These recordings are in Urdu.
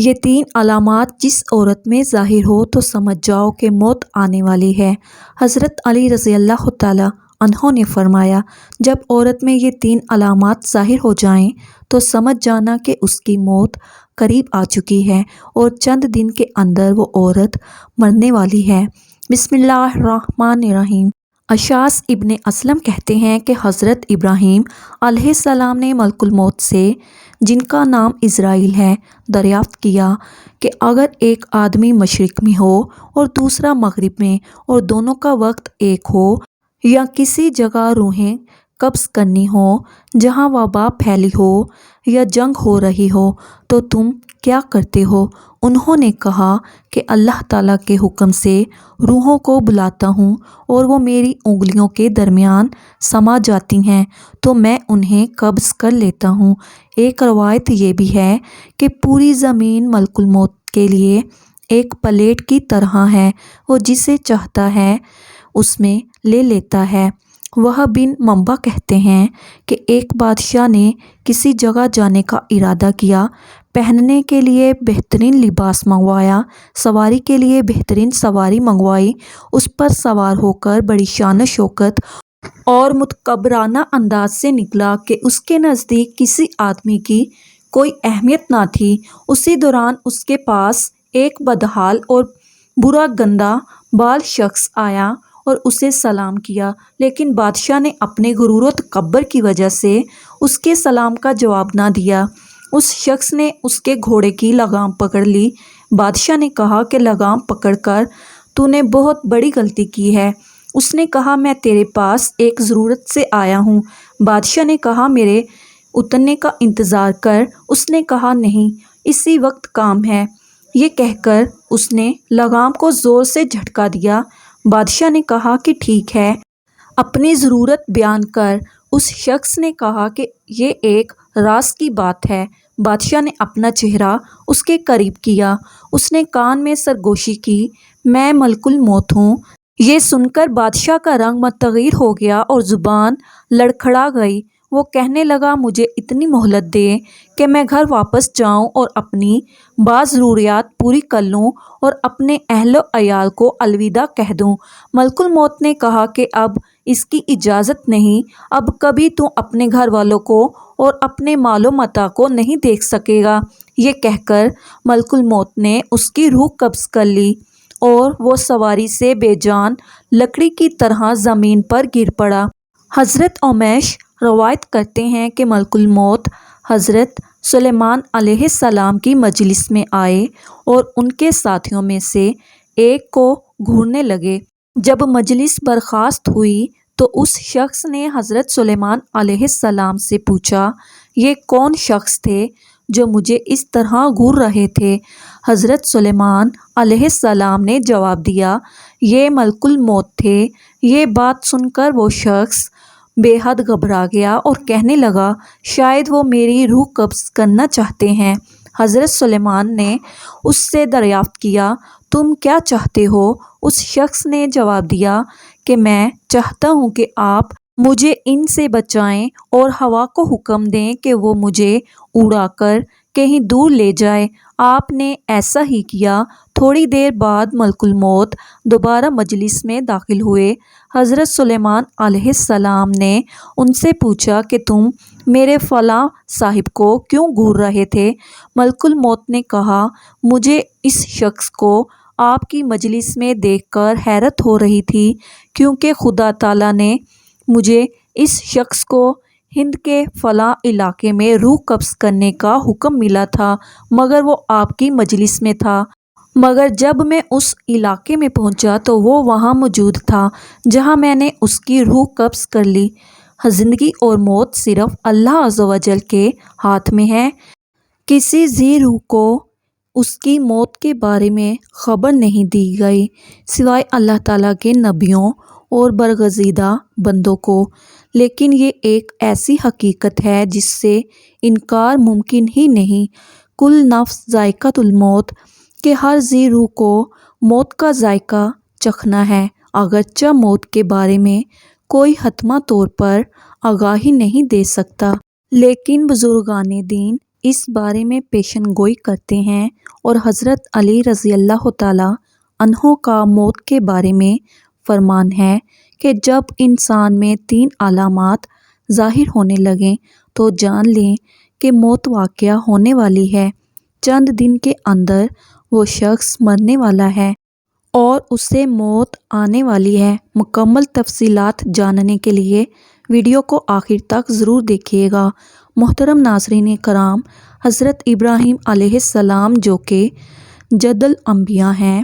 یہ 3 علامات جس عورت میں ظاہر ہو تو سمجھ جاؤ کہ موت آنے والی ہے۔ حضرت علی رضی اللہ تعالیٰ عنہ نے فرمایا، جب عورت میں یہ 3 علامات ظاہر ہو جائیں تو سمجھ جانا کہ اس کی موت قریب آ چکی ہے اور چند دن کے اندر وہ عورت مرنے والی ہے۔ بسم اللہ الرحمن الرحیم۔ اشعث ابن اسلم کہتے ہیں کہ حضرت ابراہیم علیہ السلام نے ملک الموت سے، جن کا نام عزرائیل ہے، دریافت کیا کہ اگر ایک آدمی مشرق میں ہو اور دوسرا مغرب میں اور دونوں کا وقت ایک ہو، یا کسی جگہ روحیں قبض کرنی ہو جہاں وبا پھیلی ہو یا جنگ ہو رہی ہو، تو تم کیا کرتے ہو؟ انہوں نے کہا کہ اللہ تعالیٰ کے حکم سے روحوں کو بلاتا ہوں اور وہ میری انگلیوں کے درمیان سما جاتی ہیں تو میں انہیں قبض کر لیتا ہوں۔ ایک روایت یہ بھی ہے کہ پوری زمین ملک الموت کے لیے ایک پلیٹ کی طرح ہے، وہ جسے چاہتا ہے اس میں لے لیتا ہے۔ وہب بن منبع کہتے ہیں کہ ایک بادشاہ نے کسی جگہ جانے کا ارادہ کیا، پہننے کے لیے بہترین لباس منگوایا، سواری کے لیے بہترین سواری منگوائی، اس پر سوار ہو کر بڑی شان و شوکت اور متکبرانہ انداز سے نکلا کہ اس کے نزدیک کسی آدمی کی کوئی اہمیت نہ تھی۔ اسی دوران اس کے پاس ایک بدحال اور برا گندہ بال شخص آیا اور اسے سلام کیا، لیکن بادشاہ نے اپنے غرور و تکبر کی وجہ سے اس کے سلام کا جواب نہ دیا۔ اس شخص نے اس کے گھوڑے کی لگام پکڑ لی۔ بادشاہ نے کہا کہ لگام پکڑ کر تو نے بہت بڑی غلطی کی ہے۔ اس نے کہا میں تیرے پاس ایک ضرورت سے آیا ہوں۔ بادشاہ نے کہا میرے اترنے کا انتظار کر۔ اس نے کہا نہیں، اسی وقت کام ہے۔ یہ کہہ کر اس نے لگام کو زور سے جھٹکا دیا۔ بادشاہ نے کہا کہ ٹھیک ہے، اپنی ضرورت بیان کر۔ اس شخص نے کہا کہ یہ ایک راز کی بات ہے۔ بادشاہ نے اپنا چہرہ اس کے قریب کیا۔ اس نے کان میں سرگوشی کی، میں ملک الموت ہوں۔ یہ سن کر بادشاہ کا رنگ متغیر ہو گیا اور زبان لڑکھڑا گئی۔ وہ کہنے لگا مجھے اتنی مہلت دے کہ میں گھر واپس جاؤں اور اپنی بعض ضروریات پوری کر لوں اور اپنے اہل و عیال کو الوداع کہہ دوں۔ ملک الموت نے کہا کہ اب اس کی اجازت نہیں، اب کبھی تو اپنے گھر والوں کو اور اپنے مال و متاع کو نہیں دیکھ سکے گا۔ یہ کہہ کر ملک الموت نے اس کی روح قبض کر لی اور وہ سواری سے بے جان لکڑی کی طرح زمین پر گر پڑا۔ حضرت عمیش روایت کرتے ہیں کہ ملک الموت حضرت سلیمان علیہ السلام کی مجلس میں آئے اور ان کے ساتھیوں میں سے ایک کو گھورنے لگے۔ جب مجلس برخاست ہوئی تو اس شخص نے حضرت سلیمان علیہ السلام سے پوچھا، یہ کون شخص تھے جو مجھے اس طرح گھور رہے تھے؟ حضرت سلیمان علیہ السلام نے جواب دیا، یہ ملک الموت تھے۔ یہ بات سن کر وہ شخص بے حد گھبرا گیا اور کہنے لگا شاید وہ میری روح قبض کرنا چاہتے ہیں۔ حضرت سلیمان نے اس سے دریافت کیا، تم کیا چاہتے ہو؟ اس شخص نے جواب دیا کہ میں چاہتا ہوں کہ آپ مجھے ان سے بچائیں اور ہوا کو حکم دیں کہ وہ مجھے اڑا کر کہیں دور لے جائے۔ آپ نے ایسا ہی کیا۔ تھوڑی دیر بعد ملک الموت دوبارہ مجلس میں داخل ہوئے۔ حضرت سلیمان علیہ السلام نے ان سے پوچھا کہ تم میرے فلاں صاحب کو کیوں گھور رہے تھے؟ ملک الموت نے کہا، مجھے اس شخص کو آپ کی مجلس میں دیکھ کر حیرت ہو رہی تھی، کیونکہ خدا تعالیٰ نے مجھے اس شخص کو ہند کے فلاں علاقے میں روح قبض کرنے کا حکم ملا تھا، مگر وہ آپ کی مجلس میں تھا۔ مگر جب میں اس علاقے میں پہنچا تو وہ وہاں موجود تھا جہاں میں نے اس کی روح قبض کر لی۔ زندگی اور موت صرف اللہ عز و جل کے ہاتھ میں ہے۔ کسی ذی روح کو اس کی موت کے بارے میں خبر نہیں دی گئی سوائے اللہ تعالیٰ کے نبیوں اور برگزیدہ بندوں کو، لیکن یہ ایک ایسی حقیقت ہے جس سے انکار ممکن ہی نہیں۔ کل نفس ذائقۃ الموت کہ ہر ذی روح کو موت کا ذائقہ چکھنا ہے، اگرچہ موت کے بارے میں کوئی حتمی طور پر آگاہی نہیں دے سکتا، لیکن بزرگان دین اس بارے میں پیشن گوئی کرتے ہیں اور حضرت علی رضی اللہ تعالیٰ عنہ کا موت کے بارے میں فرمان ہے کہ جب انسان میں 3 علامات ظاہر ہونے لگیں تو جان لیں کہ موت واقعہ ہونے والی ہے۔ چند دن کے اندر وہ شخص مرنے والا ہے اور اسے موت آنے والی ہے۔ مکمل تفصیلات جاننے کے لیے ویڈیو کو آخر تک ضرور دیکھیے گا۔ محترم ناظرین کرام، حضرت ابراہیم علیہ السلام جو کہ جد الانبیاء ہیں،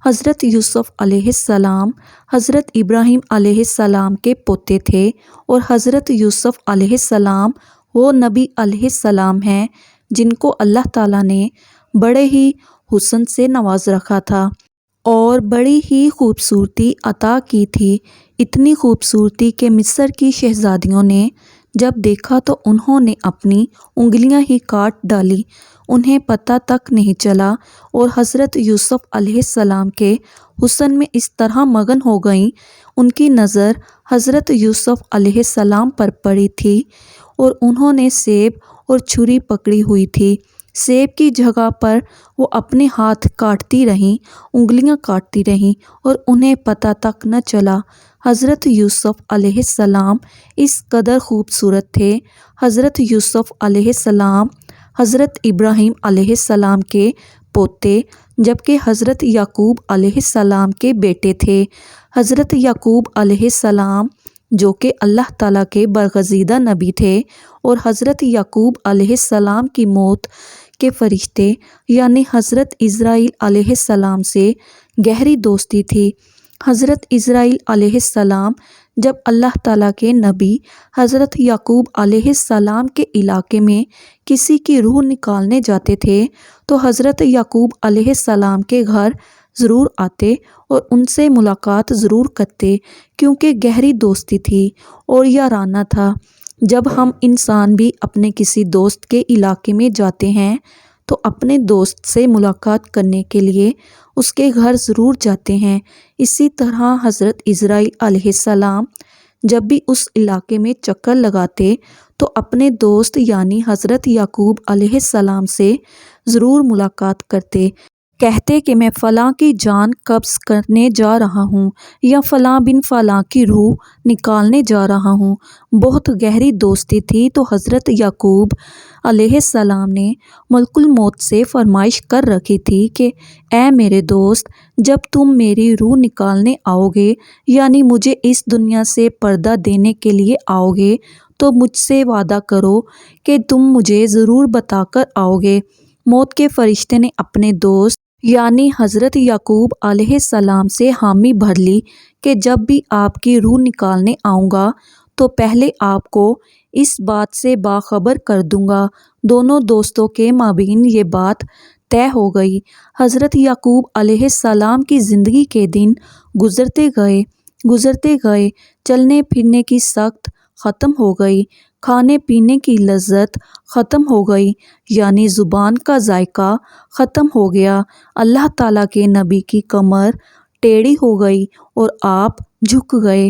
حضرت یوسف علیہ السلام حضرت ابراہیم علیہ السلام کے پوتے تھے اور حضرت یوسف علیہ السلام وہ نبی علیہ السلام ہیں جن کو اللہ تعالیٰ نے بڑے ہی حسن سے نواز رکھا تھا اور بڑی ہی خوبصورتی عطا کی تھی۔ اتنی خوبصورتی کہ مصر کی شہزادیوں نے جب دیکھا تو انہوں نے اپنی انگلیاں ہی کاٹ ڈالی، انہیں پتہ تک نہیں چلا، اور حضرت یوسف علیہ السلام کے حسن میں اس طرح مگن ہو گئیں، ان کی نظر حضرت یوسف علیہ السلام پر پڑی تھی اور انہوں نے سیب اور چھری پکڑی ہوئی تھی۔ سیب کی جگہ پر وہ اپنے ہاتھ کاٹتی رہیں، انگلیاں کاٹتی رہیں اور انہیں پتہ تک نہ چلا۔ حضرت یوسف علیہ السلام اس قدر خوبصورت تھے۔ حضرت یوسف علیہ السلام حضرت ابراہیم علیہ السلام کے پوتے جبکہ حضرت یعقوب علیہ السلام کے بیٹے تھے۔ حضرت یعقوب علیہ السلام جو کہ اللہ تعالیٰ کے برگزیدہ نبی تھے اور حضرت یعقوب علیہ السلام کی موت کے فرشتے یعنی حضرت اسرائیل علیہ السلام سے گہری دوستی تھی۔ حضرت اسرائیل علیہ السلام جب اللہ تعالیٰ کے نبی حضرت یعقوب علیہ السلام کے علاقے میں کسی کی روح نکالنے جاتے تھے تو حضرت یعقوب علیہ السلام کے گھر ضرور آتے اور ان سے ملاقات ضرور کرتے، کیونکہ گہری دوستی تھی اور یارانہ تھا۔ جب ہم انسان بھی اپنے کسی دوست کے علاقے میں جاتے ہیں تو اپنے دوست سے ملاقات کرنے کے لیے اس کے گھر ضرور جاتے ہیں۔ اسی طرح حضرت اسرائیل علیہ السلام جب بھی اس علاقے میں چکر لگاتے تو اپنے دوست یعنی حضرت یعقوب علیہ السلام سے ضرور ملاقات کرتے، کہتے کہ میں فلاں کی جان قبض کرنے جا رہا ہوں یا فلاں بن فلاں کی روح نکالنے جا رہا ہوں۔ بہت گہری دوستی تھی تو حضرت یعقوب علیہ السلام نے ملک الموت سے فرمائش کر رکھی تھی کہ اے میرے دوست، جب تم میری روح نکالنے آؤ گے یعنی مجھے اس دنیا سے پردہ دینے کے لیے آؤ گے تو مجھ سے وعدہ کرو کہ تم مجھے ضرور بتا کر آؤ گے۔ موت کے فرشتے نے اپنے دوست یعنی حضرت یعقوب علیہ السلام سے حامی بھر لی کہ جب بھی آپ کی روح نکالنے آؤں گا تو پہلے آپ کو اس بات سے باخبر کر دوں گا۔ دونوں دوستوں کے مابین یہ بات طے ہو گئی۔ حضرت یعقوب علیہ السلام کی زندگی کے دن گزرتے گئے، چلنے پھرنے کی سخت ختم ہو گئی، کھانے پینے کی لذت ختم ہو گئی یعنی زبان کا ذائقہ ختم ہو گیا۔ اللہ تعالیٰ کے نبی کی کمر ٹیڑھی ہو گئی اور آپ جھک گئے۔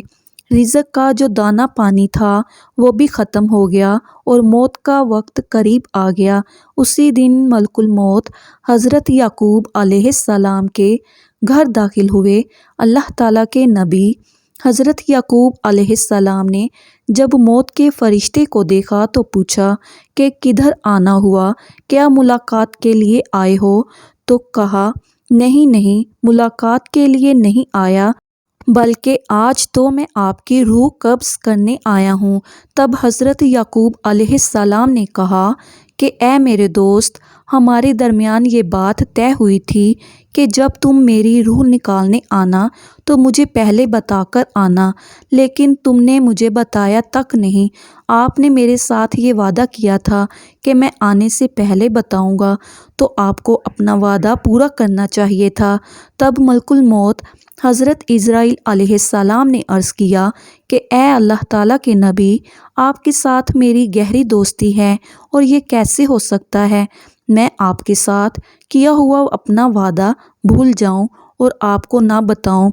رزق کا جو دانہ پانی تھا وہ بھی ختم ہو گیا اور موت کا وقت قریب آ گیا۔ اسی دن ملک الموت حضرت یعقوب علیہ السلام کے گھر داخل ہوئے۔ اللہ تعالیٰ کے نبی حضرت یعقوب علیہ السلام نے جب موت کے فرشتے کو دیکھا تو پوچھا کہ کدھر آنا ہوا، کیا ملاقات کے لیے آئے ہو؟ تو کہا نہیں، ملاقات کے لیے نہیں آیا، بلکہ آج تو میں آپ کی روح قبض کرنے آیا ہوں۔ تب حضرت یعقوب علیہ السلام نے کہا کہ اے میرے دوست، ہمارے درمیان یہ بات طے ہوئی تھی کہ جب تم میری روح نکالنے آنا تو مجھے پہلے بتا کر آنا، لیکن تم نے مجھے بتایا تک نہیں۔ آپ نے میرے ساتھ یہ وعدہ کیا تھا کہ میں آنے سے پہلے بتاؤں گا، تو آپ کو اپنا وعدہ پورا کرنا چاہیے تھا۔ تب ملک الموت حضرت اسرائیل علیہ السلام نے عرض کیا کہ اے اللہ تعالیٰ کے نبی، آپ کے ساتھ میری گہری دوستی ہے اور یہ کیسے ہو سکتا ہے میں آپ کے ساتھ کیا ہوا اپنا وعدہ بھول جاؤں اور آپ کو نہ بتاؤں۔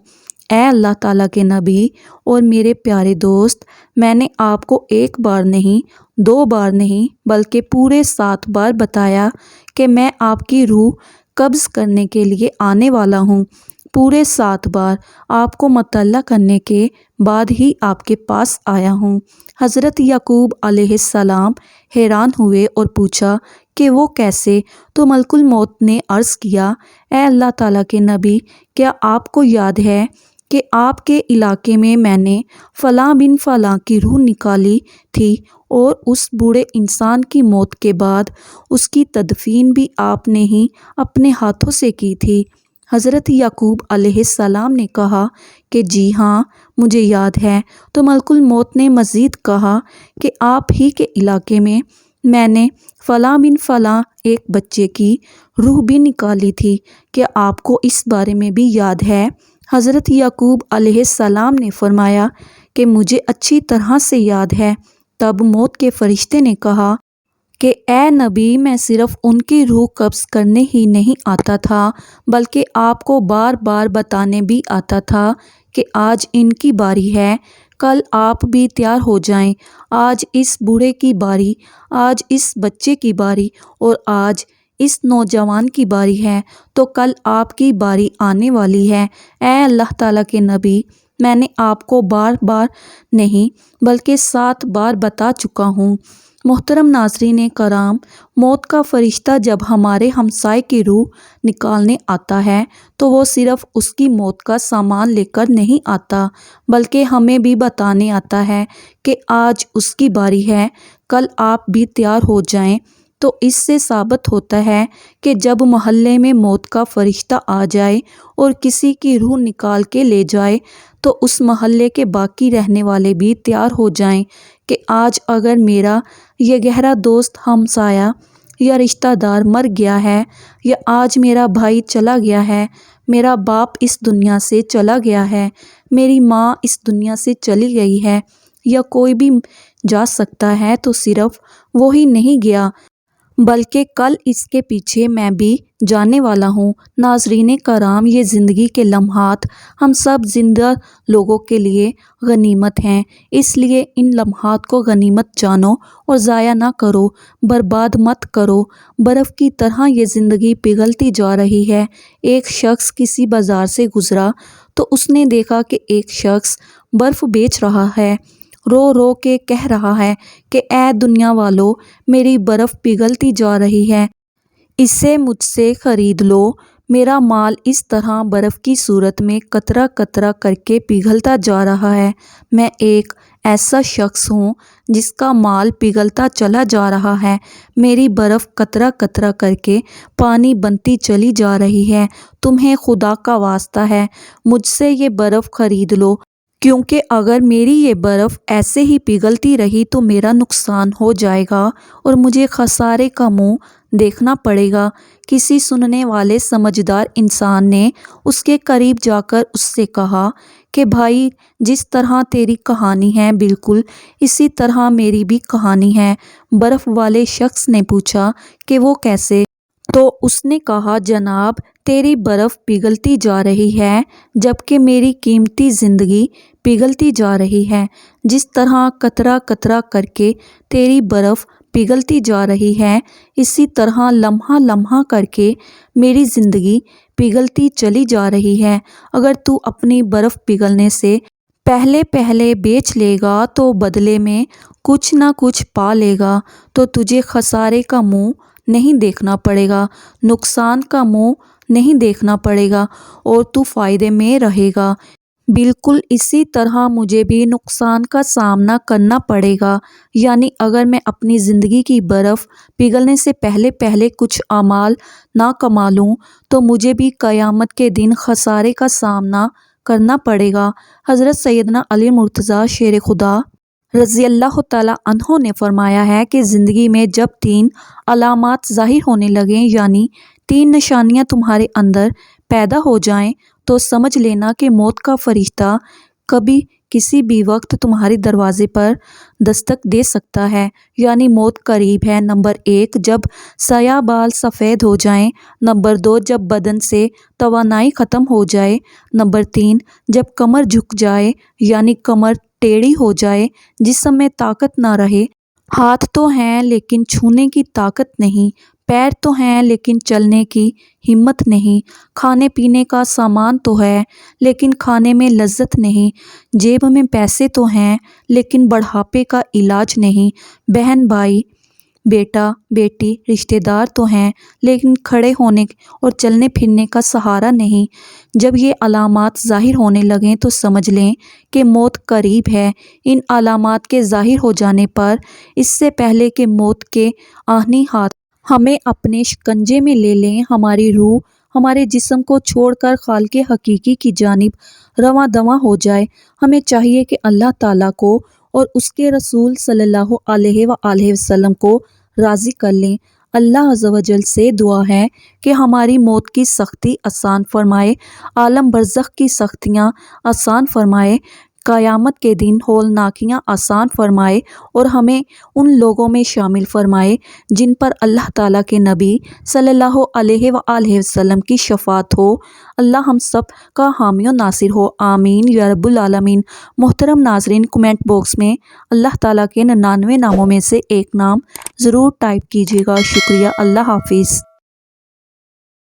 اے اللہ تعالیٰ کے نبی اور میرے پیارے دوست، میں نے آپ کو ایک بار نہیں، 2 بار نہیں بلکہ پورے 7 بار بتایا کہ میں آپ کی روح قبض کرنے کے لیے آنے والا ہوں۔ پورے 7 بار آپ کو مطلع کرنے کے بعد ہی آپ کے پاس آیا ہوں۔ حضرت یعقوب علیہ السلام حیران ہوئے اور پوچھا کہ وہ کیسے؟ تو ملک الموت نے عرض کیا، اے اللہ تعالیٰ کے نبی، کیا آپ کو یاد ہے کہ آپ کے علاقے میں میں نے فلاں بن فلاں کی روح نکالی تھی اور اس بوڑھے انسان کی موت کے بعد اس کی تدفین بھی آپ نے ہی اپنے ہاتھوں سے کی تھی؟ حضرت یعقوب علیہ السلام نے کہا کہ جی ہاں، مجھے یاد ہے۔ تو ملک الموت نے مزید کہا کہ آپ ہی کے علاقے میں نے فلاں بن فلاں ایک بچے کی روح بھی نکالی تھی، کیا آپ کو اس بارے میں بھی یاد ہے؟ حضرت یعقوب علیہ السلام نے فرمایا کہ مجھے اچھی طرح سے یاد ہے۔ تب موت کے فرشتے نے کہا کہ اے نبی، میں صرف ان کی روح قبض کرنے ہی نہیں آتا تھا بلکہ آپ کو بار بار بتانے بھی آتا تھا کہ آج ان کی باری ہے، کل آپ بھی تیار ہو جائیں، آج اس بوڑھے کی باری، آج اس بچے کی باری اور آج اس نوجوان کی باری ہے، تو کل آپ کی باری آنے والی ہے۔ اے اللہ تعالیٰ کے نبی، میں نے آپ کو بار بار نہیں بلکہ 7 بار بتا چکا ہوں۔ محترم ناظرین کرام، موت کا فرشتہ جب ہمارے ہمسائے کی روح نکالنے آتا ہے تو وہ صرف اس کی موت کا سامان لے کر نہیں آتا بلکہ ہمیں بھی بتانے آتا ہے کہ آج اس کی باری ہے، کل آپ بھی تیار ہو جائیں۔ تو اس سے ثابت ہوتا ہے کہ جب محلے میں موت کا فرشتہ آ جائے اور کسی کی روح نکال کے لے جائے تو اس محلے کے باقی رہنے والے بھی تیار ہو جائیں کہ آج اگر میرا یہ گہرا دوست، ہمسایہ یا رشتہ دار مر گیا ہے، یا آج میرا بھائی چلا گیا ہے، میرا باپ اس دنیا سے چلا گیا ہے، میری ماں اس دنیا سے چلی گئی ہے، یا کوئی بھی جا سکتا ہے تو صرف وہی نہیں گیا بلکہ کل اس کے پیچھے میں بھی جانے والا ہوں۔ ناظرین کرام، یہ زندگی کے لمحات ہم سب زندہ لوگوں کے لیے غنیمت ہیں، اس لیے ان لمحات کو غنیمت جانو اور ضائع نہ کرو، برباد مت کرو۔ برف کی طرح یہ زندگی پگھلتی جا رہی ہے۔ ایک شخص کسی بازار سے گزرا تو اس نے دیکھا کہ ایک شخص برف بیچ رہا ہے، رو رو کے کہہ رہا ہے کہ اے دنیا والو، میری برف پگھلتی جا رہی ہے، اسے مجھ سے خرید لو۔ میرا مال اس طرح برف کی صورت میں قطرہ قطرہ کر کے پگھلتا جا رہا ہے۔ میں ایک ایسا شخص ہوں جس کا مال پگھلتا چلا جا رہا ہے، میری برف قطرہ قطرہ کر کے پانی بنتی چلی جا رہی ہے۔ تمہیں خدا کا واسطہ ہے، مجھ سے یہ برف خرید لو، کیونکہ اگر میری یہ برف ایسے ہی پگھلتی رہی تو میرا نقصان ہو جائے گا اور مجھے خسارے کا منہ دیکھنا پڑے گا۔ کسی سننے والے سمجھدار انسان نے اس کے قریب جا کر اس سے کہا کہ بھائی، جس طرح تیری کہانی ہے بالکل اسی طرح میری بھی کہانی ہے۔ برف والے شخص نے پوچھا کہ وہ کیسے؟ تو اس نے کہا، جناب، تیری برف پگھلتی جا رہی ہے جبکہ میری قیمتی زندگی پگھلتی جا رہی ہے۔ جس طرح قطرہ قطرہ کر کے تیری برف پگھلتی جا رہی ہے، اسی طرح لمحہ لمحہ کر کے میری زندگی پگھلتی چلی جا رہی ہے۔ اگر تو اپنی برف پگھلنے سے پہلے بیچ لے گا تو بدلے میں کچھ نہ کچھ پا لے گا، تو تجھے خسارے کا منہ نہیں دیکھنا پڑے گا، نقصان کا منہ نہیں دیکھنا پڑے گا اور تو فائدے میں رہے گا۔ بالکل اسی طرح مجھے بھی نقصان کا سامنا کرنا پڑے گا، یعنی اگر میں اپنی زندگی کی برف پگھلنے سے پہلے کچھ اعمال نہ کما لوں تو مجھے بھی قیامت کے دن خسارے کا سامنا کرنا پڑے گا۔ حضرت سیدنا علی مرتضیٰ شیر خدا رضی اللہ تعالیٰ عنہ نے فرمایا ہے کہ زندگی میں جب 3 علامات ظاہر ہونے لگیں، یعنی 3 نشانیاں تمہارے اندر پیدا ہو جائیں، تو سمجھ لینا کہ موت کا فرشتہ کبھی کسی بھی وقت تمہارے دروازے پر دستک دے سکتا ہے، یعنی موت قریب ہے۔ نمبر 1، جب سایہ بال سفید ہو جائیں۔ نمبر 2، جب بدن سے توانائی ختم ہو جائے۔ نمبر 3، جب کمر جھک جائے، یعنی کمر ٹیڑھی ہو جائے، جسم میں طاقت نہ رہے۔ ہاتھ تو ہیں لیکن چھونے کی طاقت نہیں، پیر تو ہیں لیکن چلنے کی ہمت نہیں، کھانے پینے کا سامان تو ہے لیکن کھانے میں لذت نہیں، جیب میں پیسے تو ہیں لیکن بڑھاپے کا علاج نہیں، بہن بھائی، بیٹا بیٹی، رشتہ دار تو ہیں لیکن کھڑے ہونے اور چلنے پھرنے کا سہارا نہیں۔ جب یہ علامات ظاہر ہونے لگیں تو سمجھ لیں کہ موت قریب ہے۔ ان علامات کے ظاہر ہو جانے پر اس سے پہلے کہ موت کے آہنی ہاتھ ہمیں اپنے شکنجے میں لے لیں، ہماری روح ہمارے جسم کو چھوڑ کر خالق حقیقی کی جانب رواں دواں ہو جائے، ہمیں چاہیے کہ اللہ تعالیٰ کو اور اس کے رسول صلی اللہ علیہ وآلہ وسلم کو راضی کر لیں۔ اللہ عز و جل سے دعا ہے کہ ہماری موت کی سختی آسان فرمائے، عالم برزخ کی سختیاں آسان فرمائے، قیامت کے دن ہولناکیاں آسان فرمائے اور ہمیں ان لوگوں میں شامل فرمائے جن پر اللہ تعالیٰ کے نبی صلی اللہ علیہ وآلہ وسلم کی شفاعت ہو۔ اللہ ہم سب کا حامی و ناصر ہو، آمین یا رب العالمین۔ محترم ناظرین، کمنٹ باکس میں اللہ تعالیٰ کے 99 ناموں میں سے ایک نام ضرور ٹائپ کیجیے گا۔ شکریہ، اللہ حافظ۔